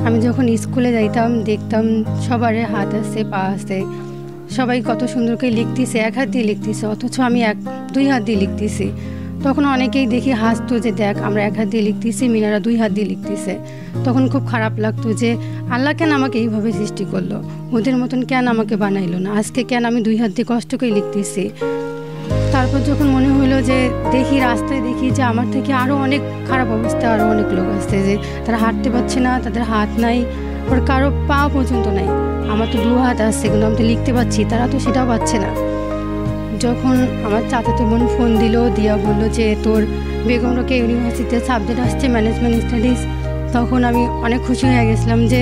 আমি যখন স্কুলে যাইতাম দেখতাম সবারই হাত আছে, পা আছে, সবাই কত সুন্দর করে লিখতেছে, এক হাত দিয়ে লিখতেছে, অথচ আমি দুই হাত দিয়ে লিখতেছি। তখন অনেকেই দেখি হাসতো যে দেখ আমরা এক হাত দিয়ে লিখতেছি, মিনারা দুই হাত দিয়ে লিখতেছে। তখন খুব খারাপ লাগতো যে আল্লাহ কেন আমাকে এইভাবে সৃষ্টি করলো, ওদের মতন কেন আমাকে বানাইলো না, আজকে কেন আমি দুই হাত দিয়ে কষ্ট করে লিখতেছি। তারপর যখন মনে হলো যে দেখি রাস্তায় দেখি যে আমার থেকে আরও অনেক খারাপ অবস্থা, আরও অনেক লোক আসছে যে তারা হাঁটতে পারছে না, তাদের হাত নাই, ওর কারো পা পর্যন্ত নাই। আমার তো দু হাত আসছে কিন্তু আমি তো লিখতে পারছি, তারা তো সেটাও পাচ্ছে না। যখন আমার চাচাতো বোন ফোন দিল, দিয়া বললো যে তোর বেগম রোকেয়া ইউনিভার্সিটিতে সাবজেক্ট আসছে ম্যানেজমেন্ট স্টাডিজ, তখন আমি অনেক খুশি হয়ে গেছিলাম যে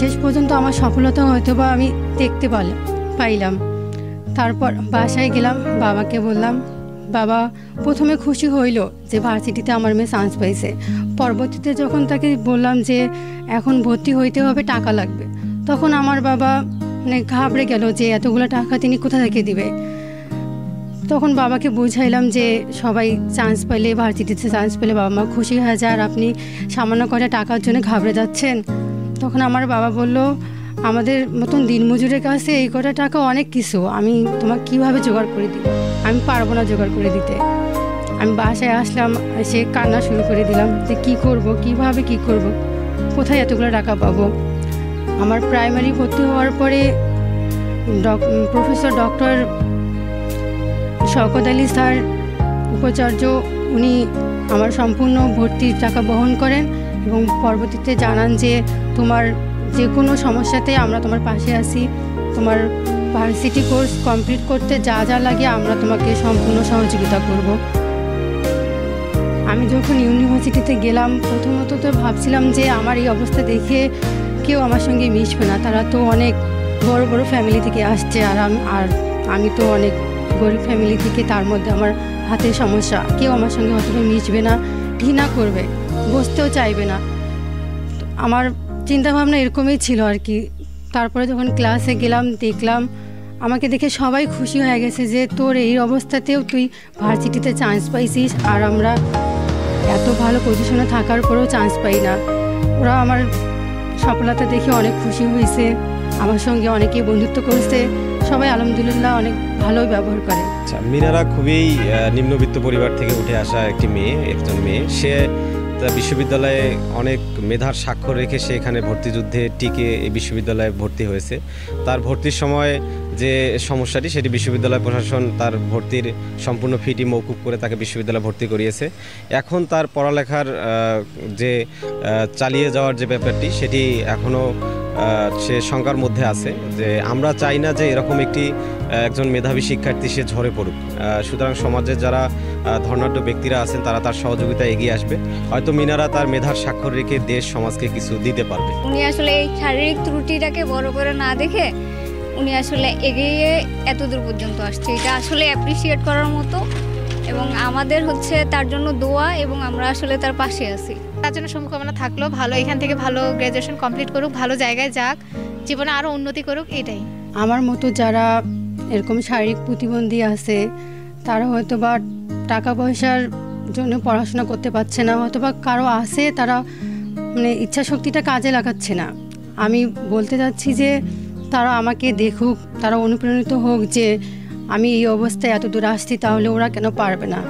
শেষ পর্যন্ত আমার সফলতা হয়তো বা আমি দেখতে পাইলাম। তারপর বাসায় গেলাম, বাবাকে বললাম। বাবা প্রথমে খুশি হইল যে ভার্সিটিতে আমার মেয়ে চান্স পাইছে। পরবর্তীতে যখন তাকে বললাম যে এখন ভর্তি হইতে হবে, টাকা লাগবে, তখন আমার বাবা মানে ঘাবড়ে গেল যে এতগুলো টাকা তিনি কোথা থেকে দিবে। তখন বাবাকে বুঝাইলাম যে সবাই চান্স পেলে, ভার্সিটিতে চান্স পেলে বাবা মা খুশি হয়ে যায়, আর আপনি সামান্য কটা টাকার জন্য ঘাবড়ে যাচ্ছেন। তখন আমার বাবা বলল আমাদের মতন দিনমজুরের কাছে এই কটা টাকা অনেক কিছু, আমি তোমাকে কীভাবে জোগাড় করে দিব, আমি পারবো না জোগাড় করে দিতে। আমি বাসায় আসলাম, সে কান্না শুরু করে দিলাম যে কী করব, কীভাবে কী করব, কোথায় এতগুলো টাকা পাবো। আমার প্রাইমারি ভর্তি হওয়ার পরে professor doctor Shawkat Ali sir উপাচার্য, উনি আমার সম্পূর্ণ ভর্তির টাকা বহন করেন এবং পরবর্তীতে জানান যে তোমার যে কোনো সমস্যাতে আমরা তোমার পাশে আছি, তোমার ভার্সিটি কোর্স কমপ্লিট করতে যা যা লাগে আমরা তোমাকে সম্পূর্ণ সহযোগিতা করব। আমি যখন ইউনিভার্সিটিতে গেলাম প্রথমত তো ভাবছিলাম যে আমার এই অবস্থা দেখে কেউ আমার সঙ্গে মিশবে না, তারা তো অনেক বড় বড় ফ্যামিলি থেকে আসছে, আর আমি তো অনেক গরিব ফ্যামিলি থেকে, তার মধ্যে আমার হাতের সমস্যা, কেউ আমার সঙ্গে হয়তো মিশবে না, ঘৃণা করবে, বসতেও চাইবে না। আমার চিন্তাভাবনা এরকমই ছিল আর কি। তারপরে যখন ক্লাসে গেলাম দেখলাম আমাকে দেখে সবাই খুশি হয়ে গেছে যে তোর এই অবস্থাতেও তুই ভার্সিটিতে চান্স পাইছিস, আর আমরা এত ভালো পজিশনে থাকার পরেও চান্স পাই না। ওরা আমার সফলতা দেখে অনেক খুশি হয়েছে, আমার সঙ্গে অনেকেই বন্ধুত্ব করছে, সবাই আলহামদুলিল্লাহ অনেক ভালোই ব্যবহার করে। আচ্ছা, মিনারা খুবই নিম্নবিত্ত পরিবার থেকে উঠে আসা একজন মেয়ে। সে বিশ্ববিদ্যালয়ে অনেক মেধার স্বাক্ষর রেখে সে এখানে ভর্তিযুদ্ধে টিকে এই বিশ্ববিদ্যালয়ে ভর্তি হয়েছে। তার ভর্তির সময় যে সমস্যাটি, সেটি বিশ্ববিদ্যালয় প্রশাসন তার ভর্তির সম্পূর্ণ ফিটি মওকুফ করে তাকে বিশ্ববিদ্যালয়ে ভর্তি করিয়েছে। এখন তার পড়ালেখার যে চালিয়ে যাওয়ার যে ব্যাপারটি, সেটি এখনও সে শঙ্কার মধ্যে আছে যে আমরা চাই না যে এরকম একজন মেধাবী শিক্ষার্থী সে ঝরে পড়ুক। সুতরাং সমাজের যারা ধনাঢ্য ব্যক্তিরা আছেন তারা তার সহযোগিতা এগিয়ে আসবে, হয়তো মিনারা তার মেধার স্বাক্ষর রেখে দেশ সমাজকে কিছু দিতে পারবে। উনি আসলে এই শারীরিক ত্রুটিটাকে বড় করে না দেখে উনি আসলে এগিয়ে এতদূর পর্যন্ত আসছে, এটা আসলে অ্যাপ্রিসিয়েট করার মতো, এবং আমাদের হচ্ছে তার জন্য দোয়া, এবং আমরা আসলে তার পাশে আছি। তার জন্য শুভকামনা থাকলো, ভালো এখান থেকে ভালো গ্র্যাজুয়েশন কমপ্লিট করুক, ভালো জায়গায় যাক, জীবনে আরও উন্নতি করুক, এটাই। আমার মতো যারা এরকম শারীরিক প্রতিবন্ধী আছে তারা হয়তো বা টাকা পয়সার জন্য পড়াশোনা করতে পারছে না, হয়তো বা কারো আছে তারা মানে ইচ্ছা শক্তিটা কাজে লাগাচ্ছে না। আমি বলতে চাচ্ছি যে তারা আমাকে দেখুক, তারা অনুপ্রাণিত হোক যে আমি এই অবস্থায় এত দূর আসছি, তাহলে ওরা কেন পারবে না।